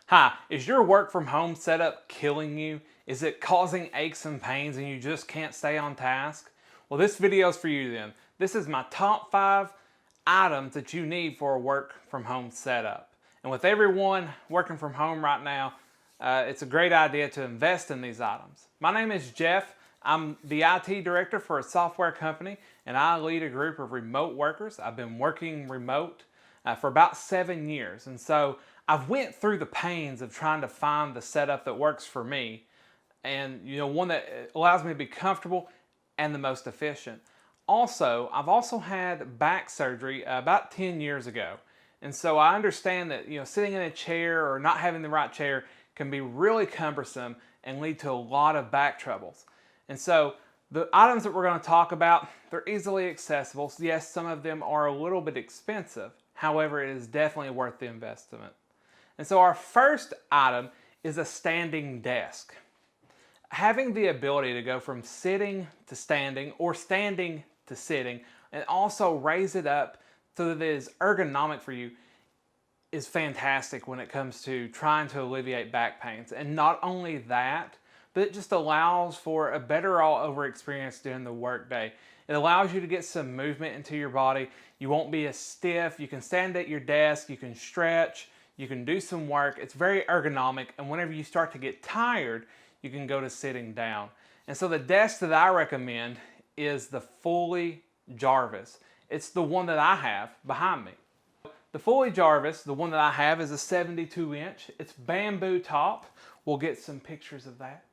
Hi, is your work from home setup killing you? Is it causing aches and pains and you just can't stay on task? Well, this video is for you then. This is my top 5 items that you need for a work from home setup. And with everyone working from home right now, it's a great idea to invest in these items. My name is Jeff. I'm the IT director for a software company and I lead a group of remote workers. I've been working remote for about 7 years, and so I've went through the pains of trying to find the setup that works for me, and one that allows me to be comfortable and the most efficient. Also, I've also had back surgery about 10 years ago, and so I understand that sitting in a chair or not having the right chair can be really cumbersome and lead to a lot of back troubles. And so the items that we're going to talk about, they're easily accessible. So yes, some of them are a little bit expensive. However, it is definitely worth the investment. And so our first item is a standing desk. Having the ability to go from sitting to standing or standing to sitting and also raise it up so that it is ergonomic for you is fantastic when it comes to trying to alleviate back pains. And not only that, but it just allows for a better all-over experience during the workday. It allows you to get some movement into your body. You won't be as stiff. You can stand at your desk, you can stretch, you can do some work. It's very ergonomic, and whenever you start to get tired, you can go to sitting down. And so the desk that I recommend is the Fully Jarvis. It's the one that I have behind me. The Fully Jarvis, the one that I have, is a 72-inch. It's bamboo top. We'll get some pictures of that.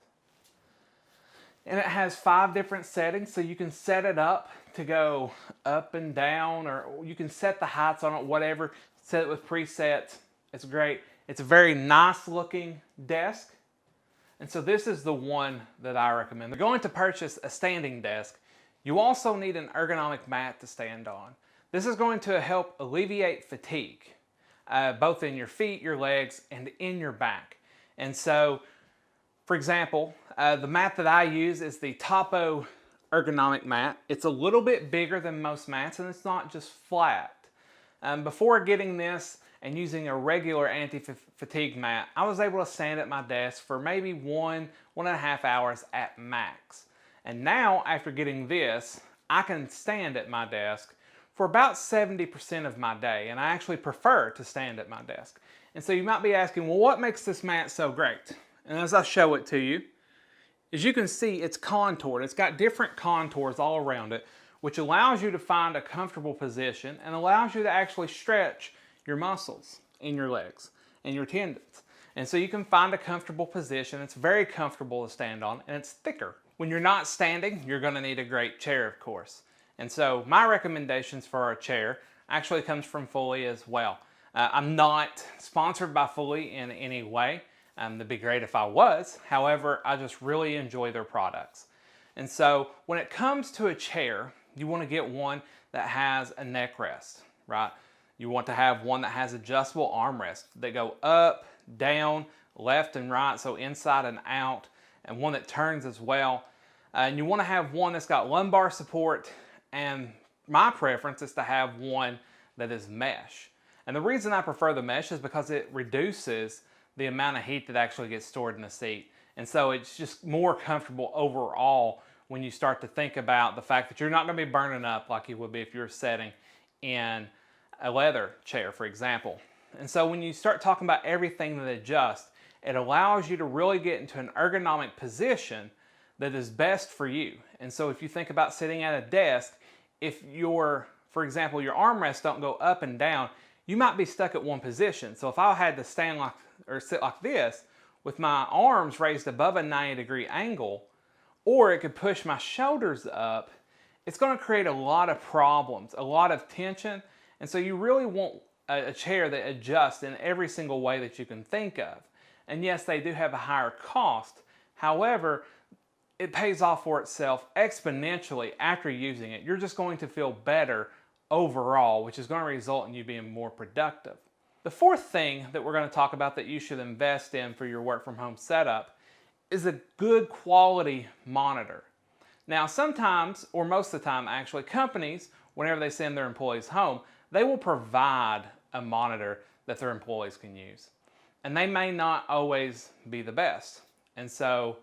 And it has 5 different settings, so you can set it up to go up and down, or you can set the heights on it, whatever. Set it with presets. It's great. It's a very nice looking desk. And so this is the one that I recommend. If you're going to purchase a standing desk, you also need an ergonomic mat to stand on. This is going to help alleviate fatigue, both in your feet, your legs, and in your back. And so, for example, the mat that I use is the Topo ergonomic mat. It's a little bit bigger than most mats, and it's not just flat. Before getting this and using a regular anti-fatigue mat, I was able to stand at my desk for maybe 1.5 hours at max. And now, after getting this, I can stand at my desk for about 70% of my day, and I actually prefer to stand at my desk. And so you might be asking, well, what makes this mat so great? And as I show it to you, as you can see, it's contoured. It's got different contours all around it, which allows you to find a comfortable position and allows you to actually stretch your muscles in your legs and your tendons. And so you can find a comfortable position. It's very comfortable to stand on, and it's thicker. When you're not standing, you're going to need a great chair, of course. And so my recommendations for a chair actually comes from Fully as well. I'm not sponsored by Fully in any way. It'd be great if I was. However, I just really enjoy their products. And so when it comes to a chair, you want to get one that has a neck rest, right? You want to have one that has adjustable armrests that go up, down, left and right, so inside and out, and one that turns as well. And you want to have one that's got lumbar support, and my preference is to have one that is mesh. And the reason I prefer the mesh is because it reduces the amount of heat that actually gets stored in the seat. And so it's just more comfortable overall when you start to think about the fact that you're not going to be burning up like you would be if you were sitting in a leather chair, for example. And so when you start talking about everything that adjusts, it allows you to really get into an ergonomic position that is best for you. And so if you think about sitting at a desk, if for example, your armrests don't go up and down, you might be stuck at one position. So if I had to stand or sit like this with my arms raised above a 90-degree angle, or it could push my shoulders up, it's going to create a lot of problems, a lot of tension. And so you really want a chair that adjusts in every single way that you can think of. And yes, they do have a higher cost. However, it pays off for itself exponentially after using it. You're just going to feel better overall, which is going to result in you being more productive. The fourth thing that we're going to talk about that you should invest in for your work from home setup is a good quality monitor. Now sometimes, or most of the time actually, companies, whenever they send their employees home, they will provide a monitor that their employees can use. and they may not always be the best. And so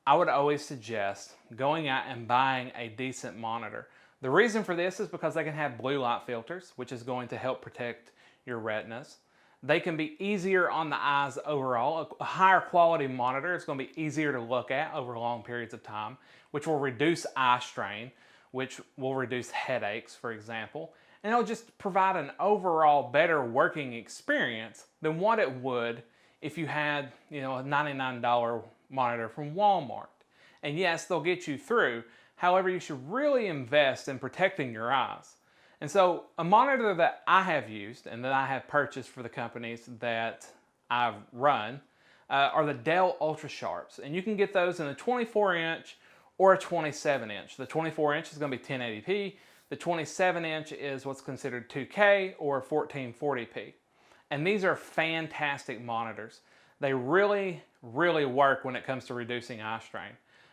I would always suggest going out and buying a decent monitor. The reason for this is because they can have blue light filters, which is going to help protect your retinas. They can be easier on the eyes overall. A higher quality monitor is going to be easier to look at over long periods of time, which will reduce eye strain, which will reduce headaches, for example. And it'll just provide an overall better working experience than what it would if you had, a $99 monitor from Walmart. And yes, they'll get you through. However, you should really invest in protecting your eyes. And so a monitor that I have used and that I have purchased for the companies that I've run are the Dell Ultra Sharps. And you can get those in a 24-inch or a 27-inch. The 24-inch is going to be 1080p. The 27-inch is what's considered 2K or 1440p. And these are fantastic monitors. They really, really work when it comes to reducing eye strain.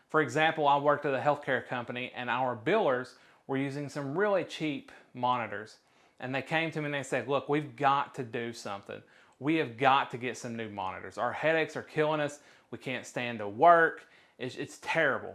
For example, I worked at a healthcare company and our billers were using some really cheap monitors. And they came to me and they said, look, we've got to do something. We have got to get some new monitors. Our headaches are killing us. We can't stand to work. It's terrible.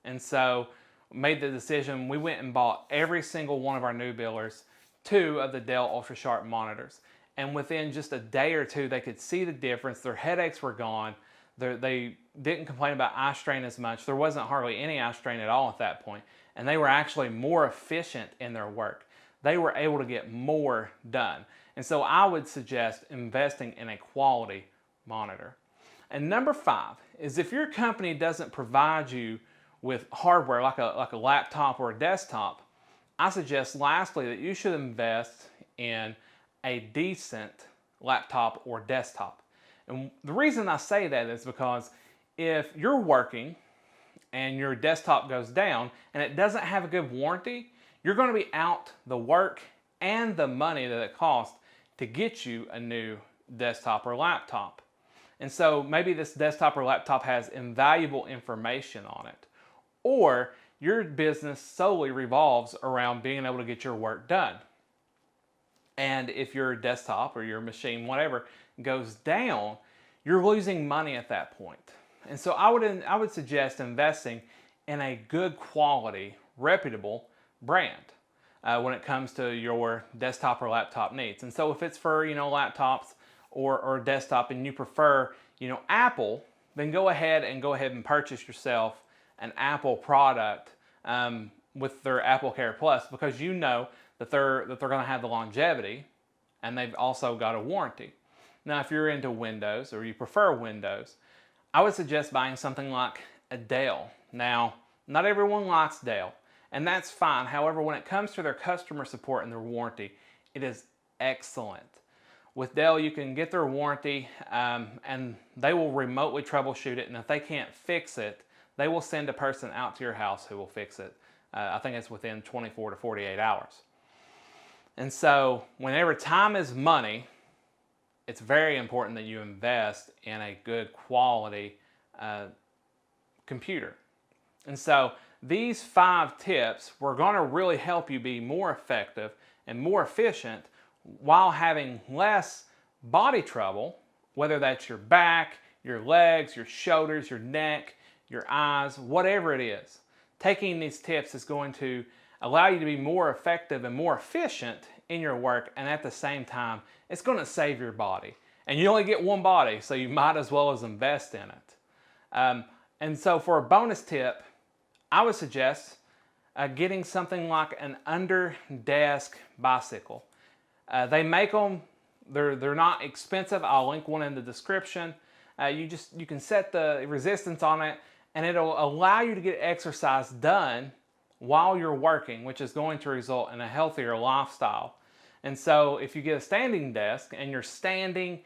And so made the decision, we went and bought every single one of our new billers 2 of the Dell Ultra Sharp monitors. And within just a day or two, they could see the difference. Their headaches were gone. They didn't complain about eye strain as much. There wasn't hardly any eye strain at all at that point. And they were actually more efficient in their work. They were able to get more done. And so I would suggest investing in a quality monitor. And number 5 is if your company doesn't provide you with hardware like a laptop or a desktop, I suggest lastly that you should invest in a decent laptop or desktop. And the reason I say that is because if you're working and your desktop goes down and it doesn't have a good warranty, you're going to be out the work and the money that it costs to get you a new desktop or laptop. And so maybe this desktop or laptop has invaluable information on it, or your business solely revolves around being able to get your work done. And if your desktop or your machine, whatever, goes down, you're losing money at that point. And so I would suggest investing in a good quality, reputable brand when it comes to your desktop or laptop needs. And so if it's for laptops or desktop and you prefer Apple, then go ahead and purchase yourself an Apple product with their Apple Care Plus, because you know that they're going to have the longevity and they've also got a warranty. Now, if you're into Windows or you prefer Windows, I would suggest buying something like a Dell. Now, not everyone likes Dell, and that's fine. However, when it comes to their customer support and their warranty, it is excellent. With Dell, you can get their warranty and they will remotely troubleshoot it, and if they can't fix it, they will send a person out to your house who will fix it. I think it's within 24 to 48 hours. And so whenever time is money, it's very important that you invest in a good quality computer. And so these 5 tips were going to really help you be more effective and more efficient while having less body trouble, whether that's your back, your legs, your shoulders, your neck, your eyes, whatever it is. Taking these tips is going to allow you to be more effective and more efficient in your work, and at the same time, it's going to save your body. And you only get one body, so you might as well as invest in it. And so for a bonus tip, I would suggest getting something like an under-desk bicycle. They make them, they're not expensive. I'll link one in the description. You can set the resistance on it, and it'll allow you to get exercise done while you're working, which is going to result in a healthier lifestyle. And so if you get a standing desk and you're standing,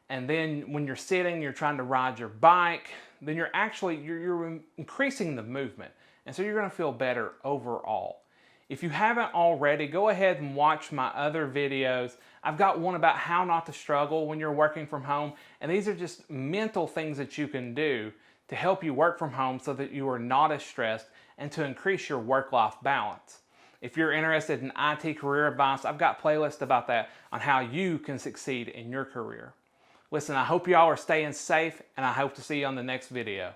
and then when you're sitting, you're trying to ride your bike, then you're increasing the movement. And so you're going to feel better overall. If you haven't already, go ahead and watch my other videos. I've got one about how not to struggle when you're working from home. And these are just mental things that you can do to help you work from home so that you are not as stressed and to increase your work-life balance. If you're interested in IT career advice, I've got playlists about that on how you can succeed in your career. Listen, I hope y'all are staying safe, and I hope to see you on the next video.